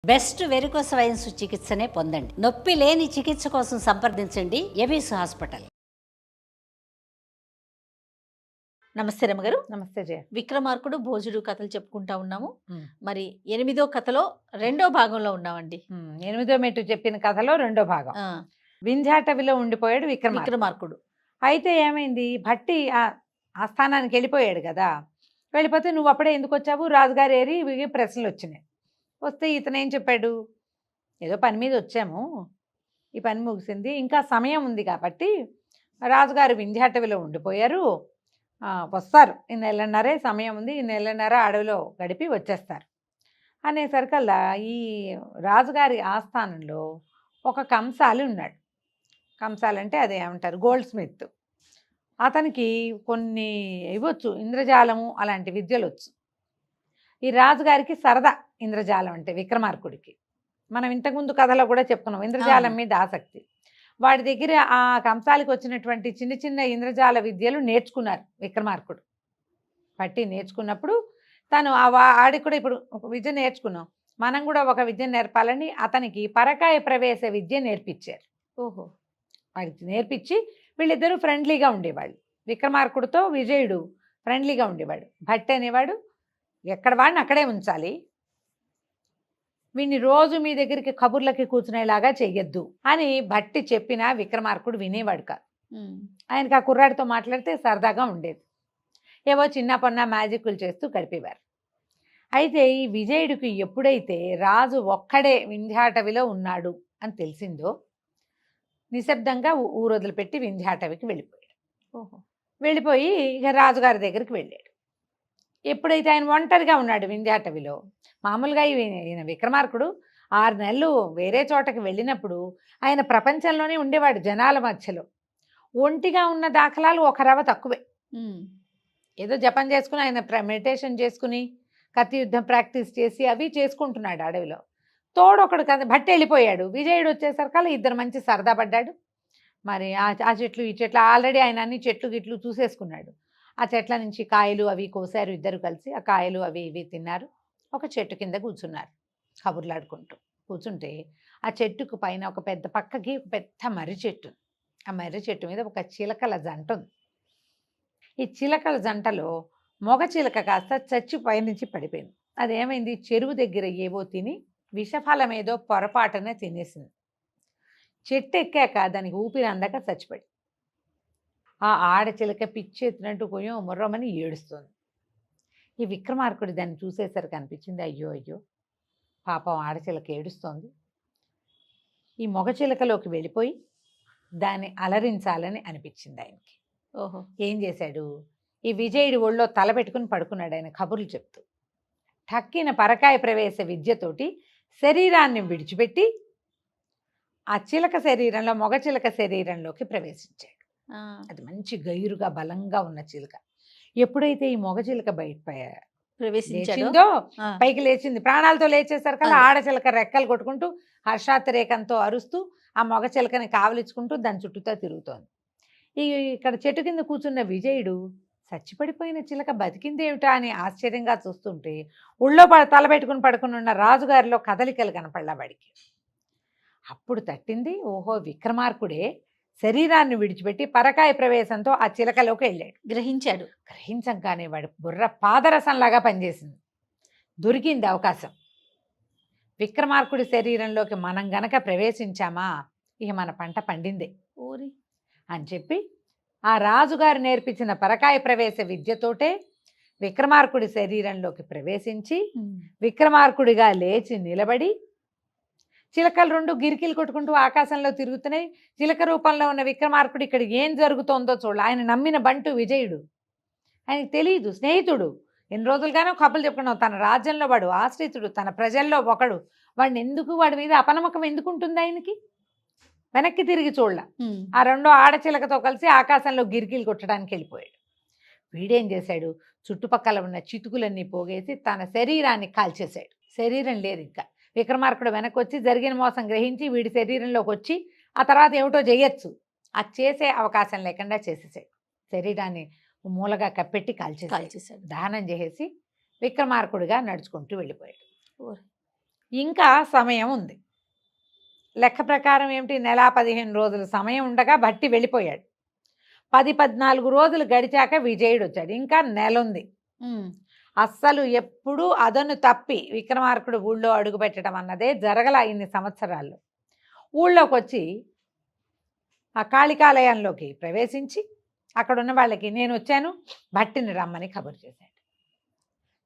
Best varicose veins చికిత్సనే పొందండి. నొప్పి లేని చికిత్స కోసం సంప్రదించండి ఎబిస్ హాస్పిటల్. నమస్తే రమ్మగారు. నమస్తే జయ. విక్రమార్కుడు భోజుడు కథలు చెప్పుకుంటా ఉన్నాము. మరి 8వ కథలో 2వ భాగంలో ఉన్నామండి. 8వ మెట్టు చెప్పిన కథలో 2వ భాగం. వింధ్యాటవిలో ఉండిపోయాడు విక్రమార్కుడు. అయితే ఏమైంది, భట్టి ఆస్థానానికి వెళ్ళిపోయాడు కదా. వెళ్ళిపోతే నువ్వు అప్పుడే ఎందుకు వచ్చావు, రాజుగారు ఏరి ప్రశ్నలు వచ్చినాయి. వస్తే ఇతను ఏం చెప్పాడు, ఏదో పని మీద వచ్చాము, ఈ పని ముగిసింది, ఇంకా సమయం ఉంది కాబట్టి రాజుగారు వింధ్యాటవిలో ఉండిపోయారు, వస్తారు, ఈ నెలన్నరే సమయం ఉంది, ఈ నెలన్నర అడవిలో గడిపి వచ్చేస్తారు అనేసరికల్లా ఈ రాజుగారి ఆస్థానంలో ఒక కంసాలి ఉన్నాడు. కంసాలంటే అదే ఏమంటారు, గోల్డ్ స్మిత్. అతనికి కొన్ని ఇవ్వచ్చు, ఇంద్రజాలము అలాంటి విద్యలు వచ్చు. ఈ రాజుగారికి సరదా ఇంద్రజాలం అంటే విక్రమార్కుడికి. మనం ఇంతకుముందు కథలో కూడా చెప్పుకున్నాం ఇంద్రజాలం మీద ఆసక్తి. వాడి దగ్గర ఆ కంసాలికి వచ్చినటువంటి చిన్న చిన్న ఇంద్రజాల విద్యలు నేర్చుకున్నారు విక్రమార్కుడు. పట్టి నేర్చుకున్నప్పుడు తను ఆడికి కూడా ఇప్పుడు ఒక విద్య నేర్చుకున్నాం, మనం కూడా ఒక విద్య నేర్పాలని అతనికి పరకాయ ప్రవేశ విద్య నేర్పించారు. ఓహో. వాడికి నేర్పించి వీళ్ళిద్దరూ ఫ్రెండ్లీగా ఉండేవాళ్ళు. విక్రమార్కుడితో విజయుడు ఫ్రెండ్లీగా ఉండేవాడు. భట్టి అనేవాడు ఎక్కడ వాడిని అక్కడే ఉంచాలి, వీడిని రోజు మీ దగ్గరికి కబుర్లకి కూర్చునేలాగా చెయ్యొద్దు అని భట్టి చెప్పినా విక్రమార్కుడు వినేవాడు కాదు. ఆయనకి ఆ కుర్రాడితో మాట్లాడితే సరదాగా ఉండేది, ఏవో చిన్న పొన్న మ్యాజిక్లు చేస్తూ గడిపేవారు. అయితే ఈ విజయుడికి ఎప్పుడైతే రాజు ఒక్కడే వింధ్యాటవిలో ఉన్నాడు అని తెలిసిందో నిశ్శబ్దంగా ఊరు వదిలిపెట్టి వింధ్యాటవికి వెళ్ళిపోయాడు. ఓహో. వెళ్ళిపోయి ఇక రాజుగారి దగ్గరికి వెళ్ళాడు. ఎప్పుడైతే ఆయన ఒంటరిగా ఉన్నాడు వింధ్యాటవిలో, మామూలుగా ఈయన విక్రమార్కుడు 6 నెలలు వేరే చోటకి వెళ్ళినప్పుడు ఆయన ప్రపంచంలోనే ఉండేవాడు, జనాల మధ్యలో. ఒంటిగా ఉన్న దాఖలాలు ఒక రవ తక్కువే. ఏదో జపం చేసుకుని ఆయన మెడిటేషన్ చేసుకుని కత్తి యుద్ధం ప్రాక్టీస్ చేసి అవి చేసుకుంటున్నాడు అడవిలో. తోడొకడు కదా భట్టి వెళ్ళిపోయాడు. విజయుడు వచ్చేసరికల్లా ఇద్దరు మంచి సరదా పడ్డాడు. మరి ఆ చెట్లు ఈ చెట్లు ఆల్రెడీ ఆయన అన్ని చెట్లు గిట్లు చూసేసుకున్నాడు. ఆ చెట్ల నుంచి కాయలు అవి కోసారు ఇద్దరు కలిసి. ఆ కాయలు అవి ఇవి తిన్నారు. ఒక చెట్టు కింద కూర్చున్నారు కబుర్లాడుకుంటూ. కూర్చుంటే ఆ చెట్టుకు పైన ఒక పెద్ద పక్కకి ఒక పెద్ద మర్రి చెట్టు. ఆ మర్రి చెట్టు మీద ఒక చిలకల జంట ఉంది. ఈ చిలకల జంటలో మొగ చిలక కాస్త చచ్చి పైనుంచి పడిపోయింది. అదేమైంది, చెరువు దగ్గర ఏవో తిని విషఫలం ఏదో పొరపాటునే తినేసింది. చెట్టు ఎక్కాక దానికి ఊపిరి అందక చచ్చిపడి ఆ ఆడచిలక పిచ్చెత్తినట్టు కొయ్యం ముర్రమని ఏడుస్తుంది. ఈ విక్రమార్కుడు దాన్ని చూసేసరికి అనిపించింది, అయ్యో అయ్యో పాపం ఆడచిలక ఏడుస్తోంది. ఈ మొగ చిలకలోకి వెళ్ళిపోయి దాన్ని అలరించాలని అనిపించింది ఆయనకి. ఓహో. ఏం చేశాడు, ఈ విజయుడి ఒళ్ళో తల పెట్టుకుని పడుకున్నాడు ఆయన కబుర్లు చెప్తూ. ఠక్కిన పరకాయ ప్రవేశ విద్యతోటి శరీరాన్ని విడిచిపెట్టి ఆ చిలక శరీరంలో మొగ చిలక శరీరంలోకి ప్రవేశించాడు. అది మంచి గైరుగా బలంగా ఉన్న చిలుక. ఎప్పుడైతే ఈ మొగ చిలుక ప్రవేశించిందో పైకి లేచింది, ప్రాణాలతో లేచేసరికల్లా ఆడచిలక రెక్కలు కొట్టుకుంటూ హర్షాతిరేకంతో అరుస్తూ ఆ మొగ చిలకని కావలించుకుంటూ దాని చుట్టూతో తిరుగుతోంది. ఇక్కడ చెట్టు కింద కూర్చున్న విజయుడు చచ్చిపడిపోయిన చిలక బతికిందేమిటా అని ఆశ్చర్యంగా చూస్తుంటే ఊళ్ళో తలబెట్టుకుని పడుకుని ఉన్న రాజుగారిలో కదలికలు కనపడలా వాడికి. అప్పుడు తట్టింది, ఓహో విక్రమార్కుడే శరీరాన్ని విడిచిపెట్టి పరకాయ ప్రవేశంతో ఆ చిలకలోకి వెళ్ళాడు. గ్రహించంగానే వాడు బుర్ర పాదరసంలాగా పనిచేసింది. దొరికింది అవకాశం. విక్రమార్కుడి శరీరంలోకి మనం గనక ప్రవేశించామా ఇక మన పంట పండిందే ఊరి అని చెప్పి ఆ రాజుగారు నేర్పించిన పరకాయ ప్రవేశ విద్యతోటే విక్రమార్కుడి శరీరంలోకి ప్రవేశించి విక్రమార్కుడిగా లేచి నిలబడి చిలకలు 2 గిరికీలు కొట్టుకుంటూ ఆకాశంలో తిరుగుతున్నాయి. చిలక రూపంలో ఉన్న విక్రమార్కుడు ఇక్కడ ఏం జరుగుతోందో చూడాలి. ఆయన నమ్మిన బంటు విజయుడు, ఆయనకు తెలియదు, స్నేహితుడు, ఎన్ని రోజులుగానో కబుర్లు చెప్పుకున్నాం, తన రాజ్యంలో వాడు ఆశ్రితుడు, తన ప్రజల్లో ఒకడు. వాడిని ఎందుకు, వాడి మీద అపనమ్మకం ఎందుకు ఉంటుంది ఆయనకి? వెనక్కి తిరిగి చూడాల. ఆ 2 ఆడచిలకతో కలిసి ఆకాశంలో గిరికీలు కొట్టడానికి వెళ్ళిపోయాడు. వీడేం చేశాడు, చుట్టుపక్కల ఉన్న చితుకులన్నీ పోగేసి తన శరీరాన్ని కాల్చేశాడు. శరీరం లేదు ఇంకా. విక్రమార్కుడు వెనక్కి వచ్చి జరిగిన మోసం గ్రహించి వీడి శరీరంలోకి వచ్చి ఆ తర్వాత ఏమిటో చేయొచ్చు, అది చేసే అవకాశం లేకుండా చేసేసాడు. శరీరాన్ని మూలగా కప్పెట్టి కాల్చేసాడు. దహనం చేసేసి విక్రమార్కుడిగా నడుచుకుంటూ వెళ్ళిపోయాడు. ఇంకా సమయం ఉంది. లెక్క ప్రకారం ఏమిటి, నెల 15 రోజుల సమయం ఉండగా భట్టి వెళ్ళిపోయాడు. 14 రోజులు గడిచాక విజయుడు వచ్చాడు. ఇంకా నెల ఉంది. అస్సలు ఎప్పుడూ అదను తప్పి విక్రమార్కుడు ఊళ్ళో అడుగుపెట్టడం అన్నదే జరగల ఇన్ని సంవత్సరాల్లో. ఊళ్ళోకి వచ్చి ఆ కాళికాలయంలోకి ప్రవేశించి అక్కడ ఉన్న వాళ్ళకి నేను వచ్చాను, భట్టిని రమ్మని కబురు చేశాడు.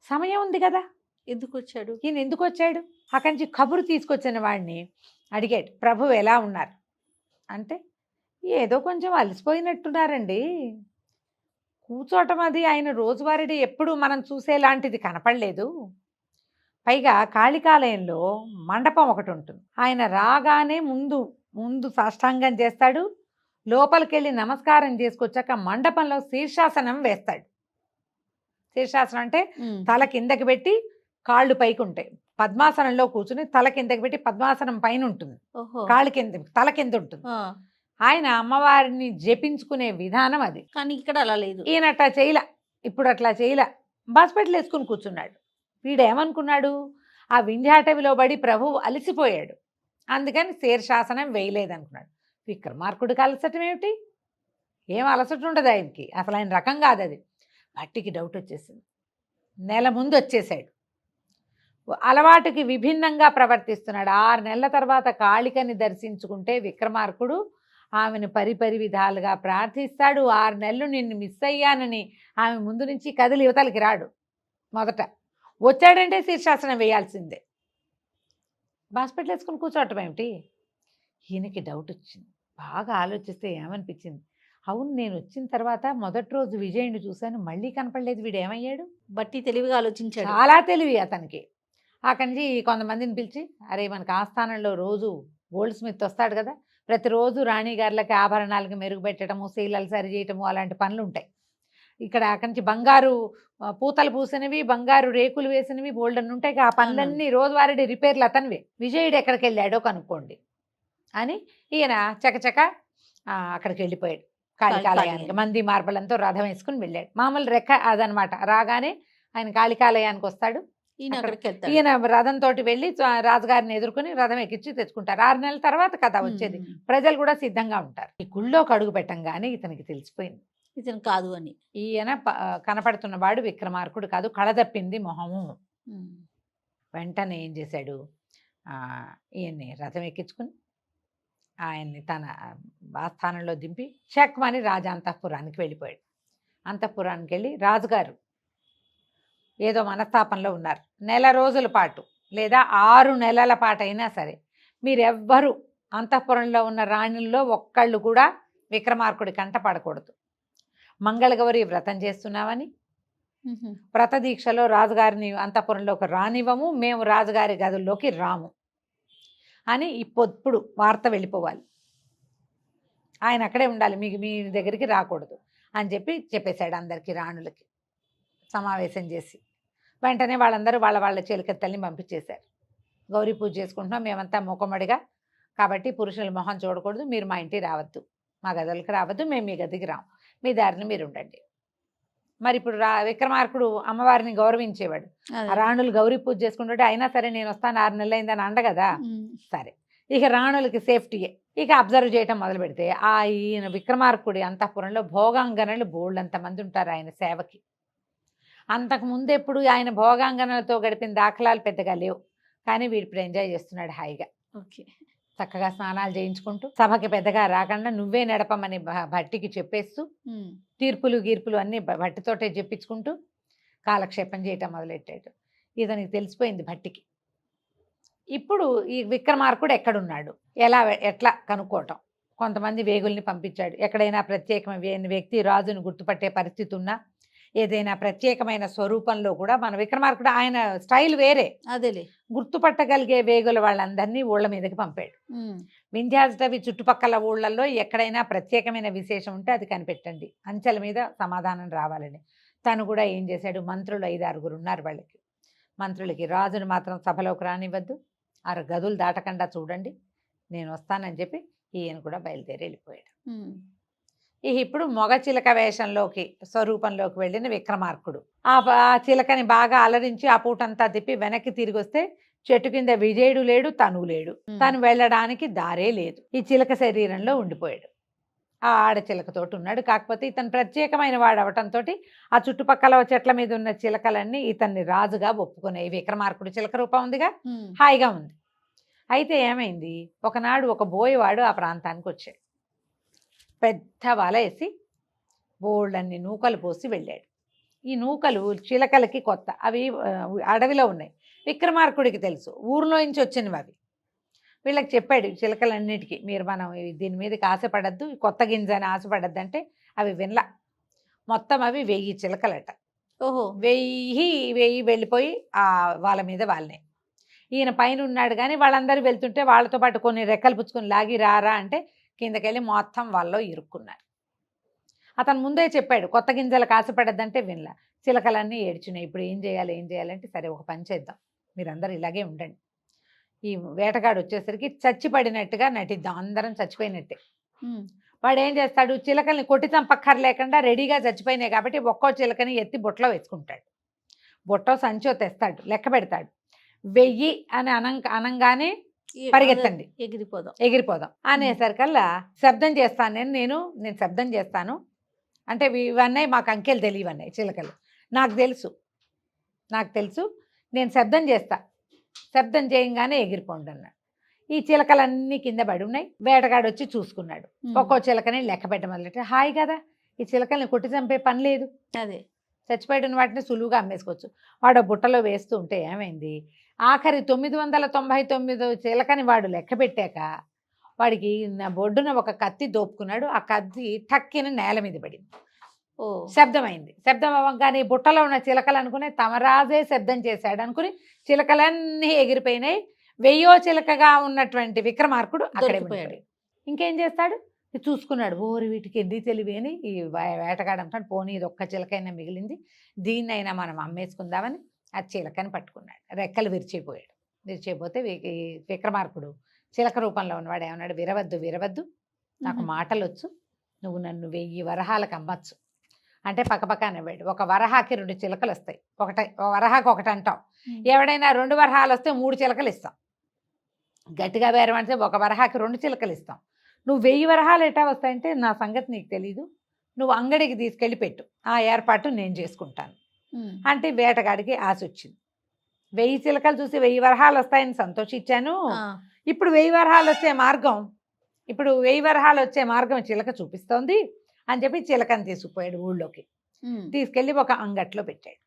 సమయం ఉంది కదా, ఎందుకు వచ్చాడు? ఈయన ఎందుకు వచ్చాడు? అక్కడి నుంచి కబురు తీసుకొచ్చిన వాడిని అడిగాడు, ప్రభు ఎలా ఉన్నారు అంటే, ఏదో కొంచెం అలసిపోయినట్టున్నారండి, కూర్చోటం అది ఆయన రోజువారీ ఎప్పుడు మనం చూసేలాంటిది కనపడలేదు. పైగా కాళికాలయంలో మండపం ఒకటి ఉంటుంది. ఆయన రాగానే ముందు సాష్టాంగం చేస్తాడు, లోపలికి వెళ్ళి నమస్కారం చేసుకొచ్చాక మండపంలో శీర్షాసనం వేస్తాడు. శీర్షాసనం అంటే తల కిందకి పెట్టి కాళ్ళు పైకి ఉంటాయి. పద్మాసనంలో కూర్చుని తల కిందకి పెట్టి పద్మాసనం పైన ఉంటుంది, కాళ్ళు కింద తల కింద ఉంటుంది. ఆయన అమ్మవారిని జపించుకునే విధానం అది. కానీ ఇక్కడ అలా లేదు. ఈయన అట్లా చేయలా, ఇప్పుడు అట్లా చేయలా, బాస్పెట్లు వేసుకుని కూర్చున్నాడు. వీడేమనుకున్నాడు, ఆ వింధ్యాటవిలో పడి ప్రభువు అలసిపోయాడు, అందుకని శీర్షాసనం వేయలేదనుకున్నాడు. విక్రమార్కుడికి అలసటం ఏమిటి, ఏం అలసట ఉండదు ఆయనకి, అసలు ఆయన రకం కాదు అది. భట్టికి డౌట్ వచ్చేసింది. నెల ముందు వచ్చేసాడు, అలవాటుకి విభిన్నంగా ప్రవర్తిస్తున్నాడు. 6 నెలల తర్వాత కాళికని దర్శించుకుంటే విక్రమార్కుడు ఆమెను పరిపరి విధాలుగా ప్రార్థిస్తాడు. 6 నెలలు నిన్ను మిస్ అయ్యానని ఆమె ముందు నుంచి కదిలి యువతలకి రాడు. మొదట వచ్చాడంటే శీర్షాసనం వేయాల్సిందే. హాస్పిటల్ వేసుకుని కూర్చోవటం ఏమిటి? ఈయనకి డౌట్ వచ్చింది. బాగా ఆలోచిస్తే ఏమనిపించింది, అవును నేను వచ్చిన తర్వాత మొదటి రోజు విజయుని చూశాను, మళ్ళీ కనపడలేదు, వీడు ఏమయ్యాడు? బట్టి తెలివిగా ఆలోచించాడు. చాలా తెలివి అతనికి. అక్కడి నుంచి కొంతమందిని పిలిచి, అరే మనకు ఆస్థానంలో రోజు గోల్డ్ స్మిత్ వస్తాడు కదా, ప్రతిరోజు రాణిగారులకి ఆభరణాలకి మెరుగుపెట్టడము, శీలాలు సరి చేయటము, అలాంటి పనులు ఉంటాయి ఇక్కడ. అక్కడి నుంచి బంగారు పూతలు పూసినవి, బంగారు రేకులు వేసినవి బోల్డన్ ఉంటాయి. ఆ పనులన్నీ రోజువారీ రిపేర్లు అతనివే. విజయుడు ఎక్కడికి వెళ్ళాడో కనుక్కోండి అని ఈయన చకచక అక్కడికి వెళ్ళిపోయాడు. కాళికాలయానికి మంది మార్బలంతో రథం వేసుకుని వెళ్ళాడు. మామూలు రెక్క అదనమాట. రాగానే ఆయన కాళికాలయానికి వస్తాడు. ఈయన రథంతో వెళ్ళి రాజుగారిని ఎదుర్కొని రథం ఎక్కించి తెచ్చుకుంటారు. 6 నెలల తర్వాత కథ వచ్చేది. ప్రజలు కూడా సిద్ధంగా ఉంటారు. ఈ గుళ్ళోకి అడుగు పెట్టంగానే ఇతనికి తెలిసిపోయింది, ఇతను కాదు అని. ఈయన కనపడుతున్నవాడు విక్రమార్కుడు కాదు, కళదప్పింది మొహము. వెంటనే ఏం చేశాడు, ఈయన్ని రథం ఎక్కించుకుని ఆయన్ని తన ఆస్థానంలో దింపి చెక్మని రాజా అంతఃపురానికి వెళ్ళిపోయాడు. అంతఃపురానికి వెళ్ళి, రాజుగారు ఏదో మనస్తాపంలో ఉన్నారు, నెల రోజుల పాటు లేదా 6 నెలల పాటు అయినా సరే మీరెవ్వరూ అంతఃపురంలో ఉన్న రాణుల్లో ఒక్కళ్ళు కూడా విక్రమార్కుడి కంట పడకూడదు. మంగళగౌరి వ్రతం చేస్తున్నామని, వ్రత దీక్షలో రాజుగారిని అంతఃపురంలోకి రానివ్వము, మేము రాజుగారి గదుల్లోకి రాము అని ఇప్పుడు వార్త వెళ్ళిపోవాలి. ఆయన అక్కడే ఉండాలి, మీ దగ్గరికి రాకూడదు అని చెప్పేశాడు అందరికీ, రాణులకి సమావేశం చేసి. వెంటనే వాళ్ళందరూ వాళ్ళ చెలికత్తల్ని పంపించేశారు. గౌరీ పూజ చేసుకుంటున్నాం మేమంతా మొక్కమడిగా, కాబట్టి పురుషుల మొహం చూడకూడదు, మీరు మా ఇంటికి రావద్దు, మా గదులకు రావద్దు, మేము మీ గదికి రాము, మీ దారిని మీరు ఉండండి. మరి ఇప్పుడు విక్రమార్కుడు అమ్మవారిని గౌరవించేవాడు. రాణులు గౌరీ పూజ చేసుకుంటుంటే అయినా సరే నేను వస్తాను 6 నెలలు అయిందని అండ కదా. సరే, ఇక రాణులకి సేఫ్టీయే. ఇక అబ్జర్వ్ చేయటం మొదలు పెడితే ఈయన విక్రమార్కుడి అంతఃపురంలో భోగాంగనలు బోళ్ళంతమంది ఉంటారు ఆయన సేవకి. అంతకుముందు ఎప్పుడు ఆయన భోగాంగనలతో గడిపిన దాఖలాలు పెద్దగా లేవు, కానీ వీడు ఇప్పుడు ఎంజాయ్ చేస్తున్నాడు హాయిగా. ఓకే, చక్కగా స్నానాలు చేయించుకుంటూ, సభకి పెద్దగా రాకుండా నువ్వే నడపమని భట్టికి చెప్పేస్తూ, తీర్పులు గీర్పులు అన్నీ భట్టితోటే చెప్పించుకుంటూ కాలక్షేపం చేయటం మొదలెట్టాడు. ఇతనికి తెలిసిపోయింది భట్టికి. ఇప్పుడు ఈ విక్రమార్కుడు ఎక్కడున్నాడు, ఎట్లా కనుక్కోవటం. కొంతమంది వేగుల్ని పంపించాడు. ఎక్కడైనా ప్రత్యేకమైన వ్యక్తి రాజును గుర్తుపట్టే పరిస్థితి ఉన్నా, ఏదైనా ప్రత్యేకమైన స్వరూపంలో కూడా మన విక్రమార్కుడు ఆయన స్టైల్ వేరే, అదేలే, గుర్తుపట్టగలిగే వేగుల వాళ్ళందరినీ ఊళ్ళ మీదకి పంపాడు. వింధ్యాటవి చుట్టుపక్కల ఊళ్ళల్లో ఎక్కడైనా ప్రత్యేకమైన విశేషం ఉంటే అది కనిపెట్టండి, అంచెల మీద సమాధానం రావాలని. తను కూడా ఏం చేశాడు, మంత్రులు 5-6 ఉన్నారు వాళ్ళకి. మంత్రులకి రాజును మాత్రం సభలోకి రానివ్వద్దు, 6 గదులు దాటకుండా చూడండి, నేను వస్తానని చెప్పి ఈయన కూడా బయలుదేరి వెళ్ళిపోయాడు. ఇప్పుడు మొగ చిలక వేషంలోకి స్వరూపంలోకి వెళ్ళిన విక్రమార్కుడు ఆ చిలకని బాగా అలరించి ఆ పూటంతా తిప్పి వెనక్కి తిరిగి వస్తే చెట్టు కింద విజయుడు లేడు, తను లేడు. ఉమ్. తను వెళ్ళడానికి దారే లేదు. ఈ చిలక శరీరంలో ఉండిపోయాడు. ఆ ఆడచిలకతోటి ఉన్నాడు. కాకపోతే ఇతను ప్రత్యేకమైన వాడు అవటంతో ఆ చుట్టుపక్కల చెట్ల మీద ఉన్న చిలకలన్నీ ఇతన్ని రాజుగా ఒప్పుకున్నాయి. విక్రమార్కుడు చిలక రూపం ఉందిగా, ఉమ్. హాయిగా ఉంది. అయితే ఏమైంది, ఒకనాడు ఒక బోయవాడు ఆ ప్రాంతానికి వచ్చాడు. పెద్ద వల వేసి బోళ్ళన్ని నూకలు పోసి వెళ్ళాడు. ఈ నూకలు చిలకలకి కొత్త, అవి అడవిలో ఉన్నాయి. విక్రమార్కుడికి తెలుసు, ఊర్లో నుంచి వచ్చినవి అవి. వీళ్ళకి చెప్పాడు చిలకలన్నిటికీ, మీరు మనం దీని మీదకి ఆశపడద్దు, కొత్త గింజ అని ఆశపడద్దు అంటే అవి వినలా. మొత్తం అవి 1000 చిలకలట. ఓహో. 1000 వెళ్ళిపోయి ఆ వాళ్ళ మీద వాళ్ళనే. ఈయన పైన ఉన్నాడు కానీ వాళ్ళందరూ వెళ్తుంటే వాళ్ళతో పాటు కొన్ని రెక్కలు పుచ్చుకొని లాగి రారా అంటే కిందకెళ్ళి మొత్తం వాళ్ళలో ఇరుక్కున్నారు. అతను ముందే చెప్పాడు కొత్త గింజలకు ఆశపడద్దంటే వినలా. చిలకలన్నీ ఏడ్చినాయి. ఇప్పుడు ఏం చేయాలంటే సరే ఒక పని చేద్దాం, మీరందరూ ఇలాగే ఉండండి. ఈ వేటగాడు వచ్చేసరికి చచ్చిపడినట్టుగా నటిద్దాం, అందరం చచ్చిపోయినట్టే. ఉమ్. వాడు ఏం చేస్తాడు, చిలకల్ని కొట్టి చంపక్కర్లేకుండా రెడీగా చచ్చిపోయినాయి కాబట్టి ఒక్కో చిలకని ఎత్తి బుట్టలో వేసుకుంటాడు. బుట్టో సంచో తెస్తాడు, లెక్క పెడతాడు. 1000 అని అనంగానే పరిగెత్తండి, ఎగిరిపోదాం అనేసరికల్లా శబ్దం చేస్తాను నేను శబ్దం చేస్తాను అంటే ఇవన్నీ మాకు అంకెలు తెలియవన్నాయి చిలకలు. నాకు తెలుసు నేను శబ్దం చేస్తా, శబ్దం చేయంగానే ఎగిరిపోండి అన్నాడు. ఈ చిలకలన్నీ కింద పడి ఉన్నాయి. వేటగాడు వచ్చి చూసుకున్నాడు. ఒక్కో చిలకని లెక్క పెట్ట మొదలెట్టి, హాయ్ కదా ఈ చిలకల్ని కొట్టి చంపే పని లేదు, అదే చచ్చిపోయిన వాటిని సులువుగా అమ్మేసుకోవచ్చు. వాడు బుట్టలో వేస్తూ ఉంటే ఏమైంది, ఆఖరి 999 చిలకని వాడు లెక్క పెట్టాక వాడికి బొడ్డున ఒక కత్తి దోపుకున్నాడు. ఆ కత్తి టక్కిన నేల మీద పడింది. ఓ. శబ్దమైంది. శబ్దం అవ్వగానే బుట్టలో ఉన్న చిలకలు అనుకుని తమరాజే శబ్దం చేశాడు అనుకుని చిలకలన్నీ ఎగిరిపోయినాయి. 1000 చిలకగా ఉన్నటువంటి విక్రమార్కుడు అక్కడే పోయాడు. ఇంకేం చేస్తాడు, చూసుకున్నాడు. ఓరి వీటికి ఎన్ని తెలివి అని ఈ వేటగాడంటాడు. పోనీ ఇది ఒక్క చిలకైనా మిగిలింది, దీన్నైనా మనం అమ్మేసుకుందామని ఆ చిలకని పట్టుకున్నాడు. రెక్కలు విరిచిపోతే విక్రమార్కుడు చిలక రూపంలో ఉన్నవాడు ఏమన్నాడు, విరవద్దు, నాకు మాటలు వచ్చు, నువ్వు నన్ను 1000 వరహాలకు అమ్మచ్చు అంటే పక్కపక్క నవ్వాడు. ఒక వరహాకి 2 చిలకలు వస్తాయి, వరహాకి ఒకటి అంటాం. ఎవడైనా 2 వరహాలు వస్తే 3 చిలకలు ఇస్తాం. గట్టిగా బేరమంటే ఒక వరహాకి 2 చిలకలు ఇస్తాం. నువ్వు 1000 వరహాలు ఎట్టా వస్తాయంటే నా సంగతి నీకు తెలీదు, నువ్వు అంగడికి తీసుకెళ్ళి పెట్టు, ఆ ఏర్పాటు నేను చేసుకుంటాను అంటే వేటగాడికి ఆశ వచ్చింది. 1000 చిలకలు చూసి 1000 వరహాలు వస్తాయని సంతోషించాను. ఇప్పుడు 1000 వరహాలు వచ్చే మార్గం చిలక చూపిస్తోంది అని చెప్పి చిలకని తీసుకుపోయాడు ఊళ్ళోకి. తీసుకెళ్ళి ఒక అంగట్లో పెట్టాడు.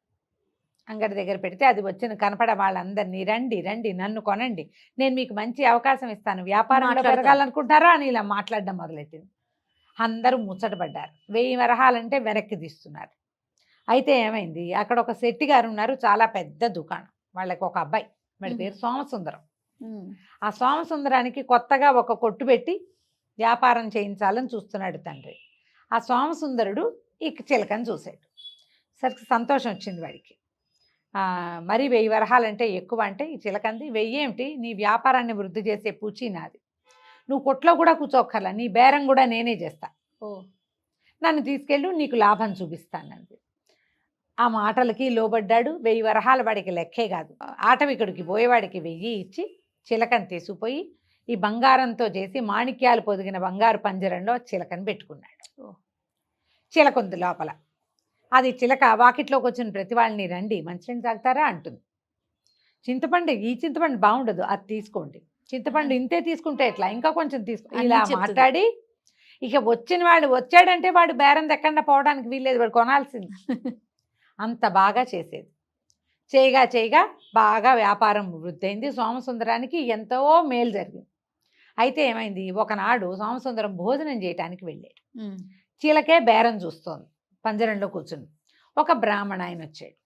అంగడి దగ్గర పెడితే అది వచ్చిన కనపడ వాళ్ళందరినీ రండి నన్ను కొనండి, నేను మీకు మంచి అవకాశం ఇస్తాను, వ్యాపారంలో పెరగాలనుకుంటారా అని ఇలా మాట్లాడడం మొదలెట్టింది. అందరూ ముచ్చటపడ్డారు. 1000 వరహాలంటే వెనక్కి తీస్తున్నారు. అయితే ఏమైంది, అక్కడ ఒక శెట్టి గారు ఉన్నారు, చాలా పెద్ద దుకాణం. వాళ్ళకి ఒక అబ్బాయి, వాడి పేరు సోమసుందరం. ఆ సోమసుందరానికి కొత్తగా ఒక కొట్టు పెట్టి వ్యాపారం చేయించాలని చూస్తున్నాడు తండ్రి. ఆ సోమసుందరుడు ఈ చిలకని చూశాడు. సరికి సంతోషం వచ్చింది వాడికి. మరి 1000 వరహాలంటే ఎక్కువ అంటే ఈ చిలకంది 1000 ఏమిటి, నీ వ్యాపారాన్ని వృద్ధి చేసే పూచి నాది, నువ్వు కొట్లో కూడా కూర్చోక్కర్లా, నీ బేరం కూడా నేనే చేస్తా, నన్ను తీసుకెళ్ళు, నీకు లాభం చూపిస్తానంది. ఆ మాటలకి లోబడ్డాడు. 1000 వరహాల వాడికి లెక్కే కాదు. ఆటవికుడికి పోయేవాడికి 1000 ఇచ్చి చిలకని తీసుకుపోయి ఈ బంగారంతో చేసి మాణిక్యాలు పొదిగిన బంగారు పంజరంలో చిలకని పెట్టుకున్నాడు. చిలకొంది లోపల. అది చిలక వాకిట్లోకి వచ్చిన ప్రతి వాళ్ళని రండి మంచినీళ్ళు తాగుతారా అంటుంది. ఈ చింతపండు బాగుండదు, అది తీసుకోండి, చింతపండు ఇంతే తీసుకుంటే ఎట్లా, ఇంకా కొంచెం తీసుకో, ఇలా మాట్లాడి ఇక వచ్చిన వాడు వచ్చాడంటే వాడు బేరం దెక్కకుండా పోవడానికి వీల్లేదు, వాడు కొనాల్సింది. అంత బాగా చేసేది. చేయగా బాగా వ్యాపారం వృద్ధి అయింది. సోమసుందరానికి ఎంతో మేలు జరిగింది. అయితే ఏమైంది, ఒకనాడు సోమసుందరం భోజనం చేయటానికి వెళ్ళాడు. చిలకే బేరం చూస్తోంది పంజరంలో కూర్చుని. ఒక బ్రాహ్మణ ఆయన వచ్చాడు,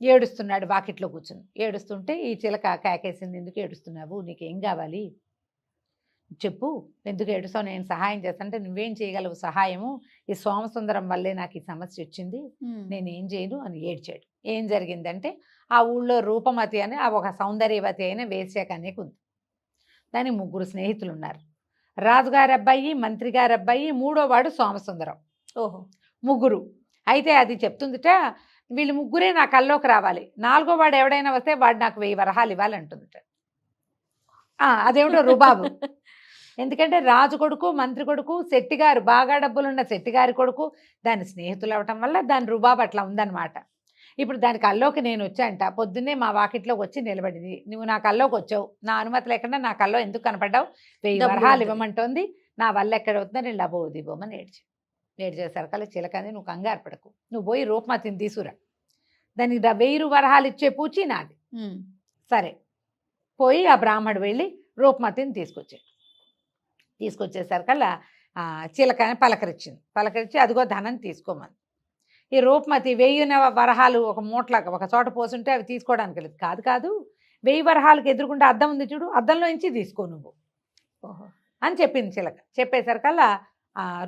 ఏడుస్తున్నాడు వాకిట్లో కూర్చుని. ఏడుస్తుంటే ఈ చిలక కేకేసింది, ఎందుకు ఏడుస్తున్నావు, నీకేం కావాలి చెప్పు, ఎందుకు ఏడుస్తావు, నేను సహాయం చేస్తానంటే నువ్వేం చేయగలవు సహాయము, ఈ సోమసుందరం వల్లే నాకు ఈ సమస్య వచ్చింది, నేనేం చేయను అని ఏడ్చాడు. ఏం జరిగిందంటే ఆ ఊళ్ళో రూపమతి అని ఒక సౌందర్యవతి అయిన వేశ్యకన్యకు ఉంది. దానికి 3 స్నేహితులు ఉన్నారు. రాజుగారి అబ్బాయి, మంత్రి గారి అబ్బాయి, 3వ వాడు సోమసుందరం. 3. అయితే అది చెప్తుందిట, వీళ్ళు ముగ్గురే నా కల్లోకి రావాలి, నాలుగో వాడు ఎవడైనా వస్తే వాడు నాకు 1000 వరహాలు ఇవ్వాలంటుంది. అదేమిటో రుబాబు. ఎందుకంటే రాజు కొడుకు, మంత్రి కొడుకు, శెట్టిగారు, బాగా డబ్బులున్న శెట్టిగారి కొడుకు, దాని స్నేహితులు అవటం వల్ల దాని రుబాబు అట్లా ఉందన్నమాట. ఇప్పుడు దాని కల్లోకి నేను వచ్చాంట, పొద్దున్నే మా వాకిట్లోకి వచ్చి నిలబడింది. నువ్వు నా కల్లోకి వచ్చావు, నా అనుమతి లేకుండా నా కల్లో ఎందుకు కనపడ్డావు, 1000 వరహాలు ఇవ్వమంటోంది, నా వల్ల ఎక్కడ అవుతుందో నేను దిబోమని ఏడ్చేసరికల్లా చిలకంది, నువ్వు కంగారు పడకు, నువ్వు పోయి రూపమతిని తీసుకురా, దానికి 1000 వరహాలు ఇచ్చే పూచి నాది. సరే పోయి ఆ బ్రాహ్మడు వెళ్ళి రూపమతిని తీసుకొచ్చేసరికల్లా చిలకని పలకరించి అదిగో ధనం తీసుకోమని. ఈ రూపమతి 1000 వరహాలు ఒక మూటలాగా ఒక చోట పోసుంటే అవి తీసుకోవడానికి లేదు. కాదు 1000 వరహాలకు ఎదురుకుంటే అద్దం ఉంది చూడు, అద్దంలో నుంచి తీసుకో నువ్వు అని చెప్పింది చిలక. చెప్పేసరికల్లా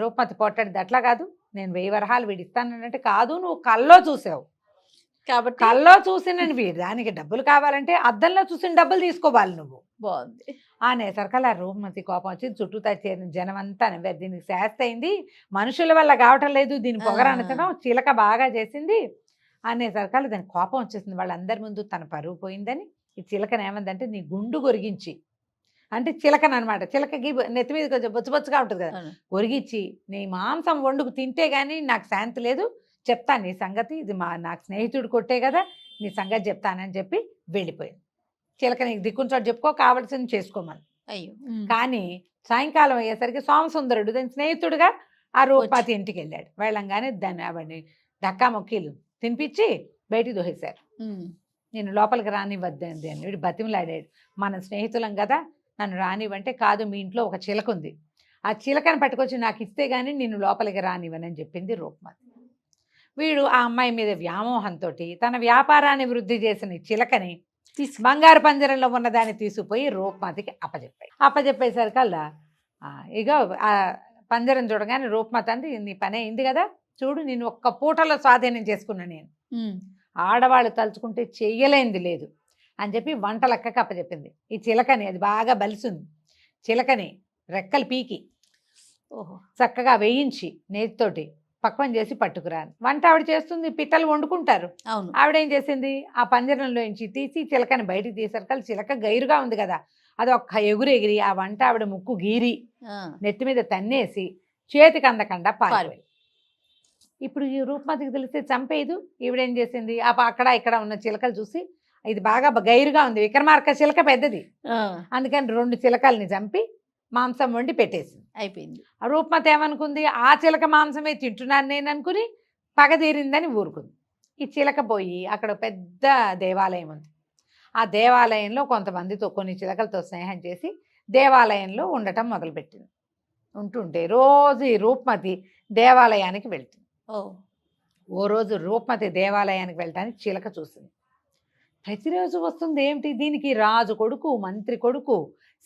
రూపమతి పొట్టడిది, అట్లా కాదు, నేను 1000 వరహాలు వీడిస్తానంటే, కాదు నువ్వు కల్లో చూసావు కాబట్టి, కల్లో చూసినవి దానికి డబ్బులు కావాలంటే అద్దంలో చూసిన డబ్బులు తీసుకోవాలి నువ్వు. బాగుంది అనేసరికల్లా రూపమతి కోపం వచ్చి చుట్టూతా చేరిన జనం అంతా నవ్వారు. దీనికి శాస్త అయింది, మనుషుల వల్ల కావటం లేదు, దీని పొగరనచడం చిలక బాగా చేసింది అనేసరికల్లా దానికి కోపం వచ్చేసింది. వాళ్ళందరి ముందు తన పరువు పోయిందని ఈ చిలకను ఏమందంటే, నీ గుండు గొరిగించి, అంటే చిలకను అనమాట, చిలకకి నెత్తి మీద కొంచెం బొచ్చుగా ఉంటుంది కదా, గొరిగించి నీ మాంసం వండుకు తింటే కానీ నాకు శాంతి లేదు, చెప్తాను నీ సంగతి, ఇది నాకు స్నేహితుడు కొట్టే కదా, నీ సంగతి చెప్తానని చెప్పి వెళ్ళిపోయింది. చిలక నీకు దిక్కున చోటు చెప్పుకో, కావలసింది చేసుకోమని. అయ్యో. కానీ సాయంకాలం అయ్యేసరికి సోమసుందరుడు దాని స్నేహితుడుగా ఆ రూపమతి ఇంటికి వెళ్ళాడు. వెళ్ళంగానే దాన్ని అవన్నీ ధక్కా మొక్కీలు తినిపించి బయటికి దోహేశారు. నేను లోపలికి రానివ్వద్దండి అని వీడు బతిమలాడాడు. మన స్నేహితులం కదా, నన్ను రానివ్వంటే, కాదు మీ ఇంట్లో ఒక చిలక ఉంది, ఆ చిలకను పట్టుకొచ్చి నాకు ఇస్తే కానీ నిన్ను లోపలికి రానివ్వనని చెప్పింది రూపమతి. వీడు ఆ అమ్మాయి మీద వ్యామోహంతో తన వ్యాపారాన్ని వృద్ధి చేసిన చిలకని బంగారు పంజరంలో ఉన్నదాన్ని తీసుకుపోయి రూపమతికి అప్పచెప్పేసరికల్లా ఇక ఆ పంజరం చూడగానే రూపమతి అంది, నీ పని అయింది కదా, చూడు నేను ఒక్క పూటలో స్వాధీనం చేసుకున్నా, నేను ఆడవాళ్ళు తలుచుకుంటే చెయ్యలేంది లేదు అని చెప్పి వంటలక్కకి అప్పచెప్పింది. ఈ చిలకని, అది బాగా బలిసింది, చిలకని రెక్కలు పీకి చక్కగా వేయించి నేతితోటి పక్వం చేసి పట్టుకురాను. వంట ఆవిడ చేస్తుంది, పిట్టలు వండుకుంటారు. అవును. ఆవిడేం చేసింది, ఆ పంజరంలోంచి తీసి చిలకని బయటికి తీసరికల్ చిలక గైరుగా ఉంది కదా, అది ఒక్క ఎగురెగిరి ఆ వంట ఆవిడ ముక్కు గీరి నెత్తి మీద తన్నేసి చేతికి అందకుండా పారిపోయి. ఇప్పుడు ఈ రూపమతికి తెలిస్తే చంపేదు. ఈవిడేం చేసింది, అక్కడ ఇక్కడ ఉన్న చిలకలు చూసి, ఇది బాగా గైరుగా ఉంది, విక్రమార్క చిలక పెద్దది, అందుకని 2 చిలకల్ని చంపి మాంసం వండి పెట్టేసింది. అయిపోయింది. ఆ రూపమతి ఏమనుకుంది, ఆ చిలక మాంసమే తింటున్నాను నేను అనుకుని పగ తీరిందని ఊరుకుంది. ఈ చిలక పోయి అక్కడ పెద్ద దేవాలయం ఉంది, ఆ దేవాలయంలో కొంతమందితో కొన్ని చిలకలతో స్నేహం చేసి దేవాలయంలో ఉండటం మొదలుపెట్టింది. ఉంటుంటే రోజు ఈ రూపమతి దేవాలయానికి వెళ్తుంది. ఓ రోజు రూపమతి దేవాలయానికి వెళ్ళడానికి చిలక చూసింది. ప్రతిరోజు వస్తుంది ఏమిటి, దీనికి రాజు కొడుకు, మంత్రి కొడుకు,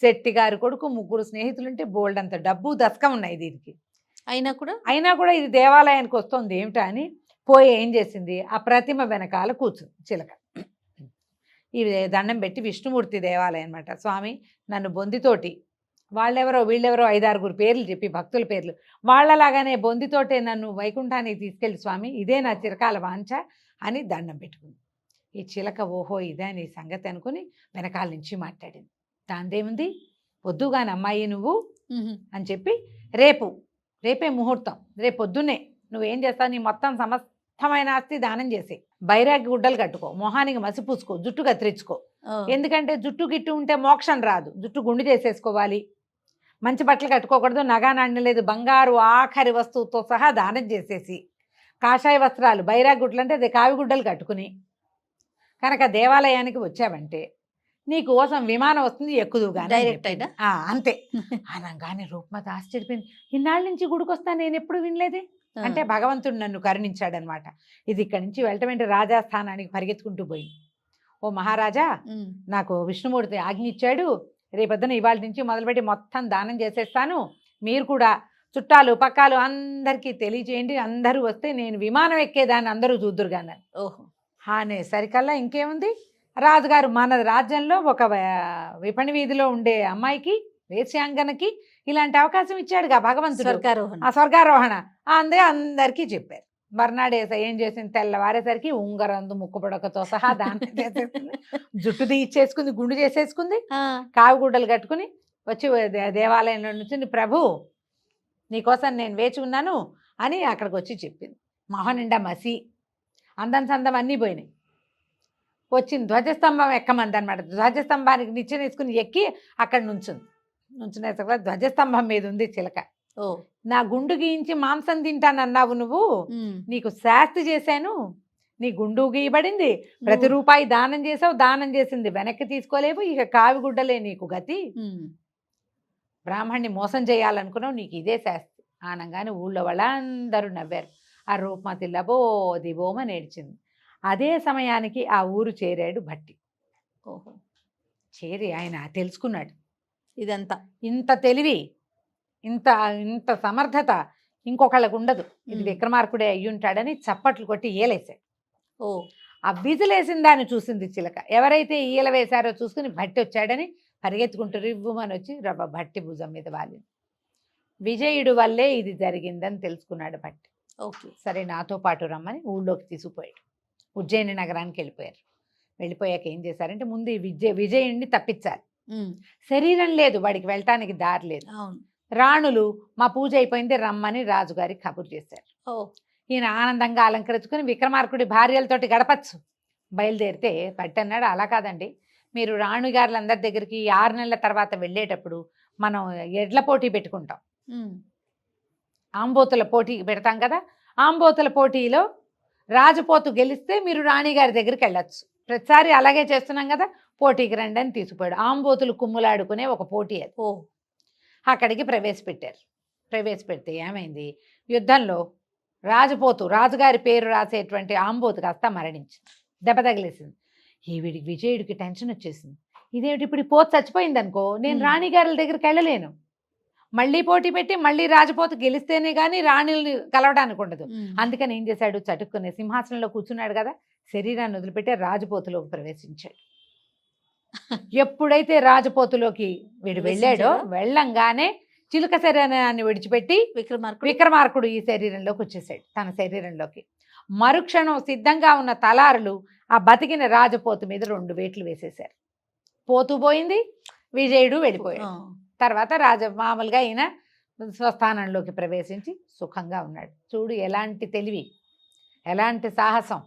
శెట్టి గారి కొడుకు, 3 స్నేహితులుంటే బోల్డ్ అంత డబ్బు దశకం ఉన్నాయి దీనికి. అయినా కూడా ఇది దేవాలయానికి వస్తుంది ఏమిటా అని పోయి ఏం చేసింది, ఆ ప్రతిమ వెనకాల కూర్చుంది చిలక. ఇది దండం పెట్టి విష్ణుమూర్తి దేవాలయం అనమాట. స్వామి నన్ను బొందితోటి, వాళ్ళెవరో వీళ్ళెవరో 5-6 పేర్లు చెప్పి భక్తుల పేర్లు, వాళ్ళలాగానే బొందితోటే నన్ను వైకుంఠానికి తీసుకెళ్ళి స్వామి, ఇదే నా చిరకాల వాంఛ అని దండం పెట్టుకుంది. ఈ చిలక ఓహో ఇదే నీ సంగతి అనుకుని వెనకాల నుంచి మాట్లాడింది. దాందేముంది, పొద్దుగాని అమ్మాయి నువ్వు అని చెప్పి, రేపే ముహూర్తం, రేపు పొద్దున్నే నువ్వేం చేస్తావు, నీ మొత్తం సమస్తమైన ఆస్తి దానం చేసి బైరాగి గుడ్డలు కట్టుకో, మొహానికి మసి పూసుకో, జుట్టు కత్తిరించుకో, ఎందుకంటే జుట్టు గిట్టు ఉంటే మోక్షం రాదు, జుట్టు గుండు చేసేసుకోవాలి, మంచి బట్టలు కట్టుకోకూడదు, నగా నాణ్యం లేదు, బంగారు ఆఖరి వస్తువుతో సహా దానం చేసేసి, కాషాయ వస్త్రాలు బైరాగి గుడ్డలు అంటే అది కావి గుడ్డలు కట్టుకుని కనుక దేవాలయానికి వచ్చావంటే నీ కోసం విమానం వస్తుంది, ఎక్కుదుగానే డైరెక్ట్ అయినా అంతే అనగానే రూపమతి ఆశ్చర్యపోయింది. ఇన్నాళ్ళ నుంచి గుడికి వస్తా నేను ఎప్పుడు వినలేదే, అంటే భగవంతుడు నన్ను కరుణించాడనమాట. ఇది ఇక్కడి నుంచి వెళ్ళటమేంటి, రాజాస్థానానికి పరిగెత్తుకుంటూ పోయింది. ఓ మహారాజా, నాకు విష్ణుమూర్తి ఆజ్ఞ ఇచ్చాడు, రేపొద్దున ఇవాళ నుంచి మొదలుపెట్టి మొత్తం దానం చేసేస్తాను, మీరు కూడా చుట్టాలు పక్కాలు అందరికీ తెలియచేయండి, అందరూ వస్తే నేను విమానం ఎక్కేదాన్ని అందరూ చూద్దురుగాను. ఓహో అనే సరికల్లా ఇంకేముంది, రాజుగారు మన రాజ్యంలో ఒక విపణి వీధిలో ఉండే అమ్మాయికి, వేశ్యాంగనకి ఇలాంటి అవకాశం ఇచ్చాడుగా భగవంతుడు, ఆ స్వర్గారోహణ అందరికీ చెప్పారు. మర్నాడు ఏం చేసింది, తెల్లవారేసరికి ఉంగరందు ముక్కుపొడకతో సహా దాన్ని చేసేసుకుంది, జుట్టు తీయించేసుకుంది, గుండు చేసేసుకుంది, కావిగుడ్డలు కట్టుకుని వచ్చి దేవాలయంలో నుంచి ప్రభు నీకోసం నేను వేచి ఉన్నాను అని అక్కడికి వచ్చి చెప్పింది. మొహం నిండా మసి, అందం సందం అన్నీ పోయినాయి. వచ్చింది ధ్వజస్తంభం ఎక్కమంది అనమాట. ధ్వజస్తంభానికి నిచ్చెన వేసుకుని ఎక్కి అక్కడ నుంచునేసరికి ధ్వజస్తంభం మీద ఉంది చిలక. ఓ నా గుండు గీయించి మాంసం తింటానన్నావు నువ్వు, నీకు శాస్తి చేశాను, నీ గుండు గీయబడింది, ప్రతి రూపాయి దానం చేసావు, దానం చేసింది వెనక్కి తీసుకోలేవు, ఇక కావిగుడ్డలే నీకు గతి, బ్రాహ్మణ్ణి మోసం చేయాలనుకున్నావు, నీకు ఇదే శాస్తి ఆనంగానే ఊళ్ళో వాళ్ళందరూ నవ్వారు. ఆ రూపమతి దిబోమని ఏడ్చింది. అదే సమయానికి ఆ ఊరు చేరాడు భట్టి. ఓహో, చేరి ఆయన తెలుసుకున్నాడు ఇదంతా ఇంత తెలివి, ఇంత ఇంత సమర్థత ఇంకొకళ్ళకు ఉండదు, ఇది విక్రమార్కుడే అయ్యుంటాడని చప్పట్లు కొట్టి ఈలేశాడు. ఓ ఆ విజులేసిన దాన్ని చూసింది చిలక. ఎవరైతే ఈల వేశారో చూసుకుని భట్టి వచ్చాడని పరిగెత్తుకుంటూ రివ్వుమని వచ్చి భట్టి భుజం మీద వాలింది. విజయుడు వల్లే ఇది జరిగిందని తెలుసుకున్నాడు భట్టి. ఓకే, సరే నాతో పాటు రమ్మని ఊళ్ళోకి తీసుకుపోయాడు. ఉజ్జయిని నగరానికి వెళ్ళిపోయారు. వెళ్ళిపోయాక ఏం చేశారంటే ముందు ఈ విజయుడిని తప్పించాలి. శరీరం లేదు, వాడికి వెళ్ళటానికి దారి లేదు. అవును, రాణులు మా పూజ అయిపోయింది రమ్మని రాజుగారికి కబురు చేశారు. ఓ ఈయన ఆనందంగా అలంకరించుకుని విక్రమార్కుడి భార్యలతోటి గడపచ్చు బయలుదేరితే భట్టి అన్నాడు, అలా కాదండి, మీరు రాణుగారులందరి దగ్గరికి 6 నెలల తర్వాత వెళ్ళేటప్పుడు మనం ఎడ్ల పోటీ పెట్టుకుంటాం, ఆంబోతుల పోటీ పెడతాం కదా, ఆంబోతుల పోటీలో రాజపోతు గెలిస్తే మీరు రాణిగారి దగ్గరికి వెళ్ళచ్చు, ప్రతిసారి అలాగే చేస్తున్నాం కదా, పోటీకి రండి అని తీసుకుపోయాడు. ఆంబోతులు కుమ్ములాడుకునే ఒక పోటీ అది. ఓ అక్కడికి ప్రవేశపెట్టారు. ప్రవేశపెడితే ఏమైంది, యుద్ధంలో రాజపోతు రాజుగారి పేరు రాసేటువంటి ఆంబోతు కాస్త మరణించింది, దెబ్బ తగిలేసింది. వీడికి విజయుడికి టెన్షన్ వచ్చేసింది. ఇదేమిటి, ఇప్పుడు పోతు చచ్చిపోయింది అనుకో, నేను రాణిగారుల దగ్గరికి వెళ్ళలేను, మళ్ళీ పోటీ పెట్టి మళ్ళీ రాజపోతు గెలిస్తేనే కానీ రాణుల్ని కలవడానికి ఉండదు. అందుకని ఏం చేశాడు, చటుక్కునే సింహాసనంలో కూర్చున్నాడు కదా, శరీరాన్ని వదిలిపెట్టి రాజపోతులోకి ప్రవేశించాడు. ఎప్పుడైతే రాజపోతులోకి వీడు వెళ్ళాడో వెళ్ళంగానే చిలుక శరీరాన్ని విడిచిపెట్టి విక్రమార్కుడు ఈ శరీరంలోకి వచ్చేసాడు, తన శరీరంలోకి. మరుక్షణం సిద్ధంగా ఉన్న తలారులు ఆ బతికిన రాజపోతు మీద 2 వేట్లు వేసేశారు. పోతూ పోయింది, విజయుడు వెళ్ళిపోయాడు. తర్వాత మామూలుగా ఈయన స్వస్థానంలోకి ప్రవేశించి సుఖంగా ఉన్నాడు. చూడు ఎలాంటి తెలివి, ఎలాంటి సాహసం,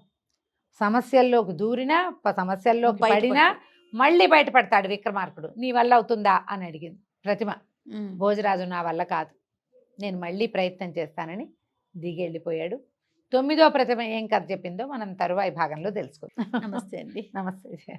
సమస్యల్లోకి దూరినా సమస్యల్లోకి పడినా మళ్ళీ బయటపడతాడు విక్రమార్కుడు. నీ వల్ల అవుతుందా అని అడిగింది ప్రతిమ. భోజరాజు నా వల్ల కాదు, నేను మళ్ళీ ప్రయత్నం చేస్తానని దిగి వెళ్ళిపోయాడు. 9వ ప్రతిమ ఏం కథ చెప్పిందో మనం తరువాయి భాగంలో తెలుసుకుందాం. నమస్తే అండి. నమస్తే.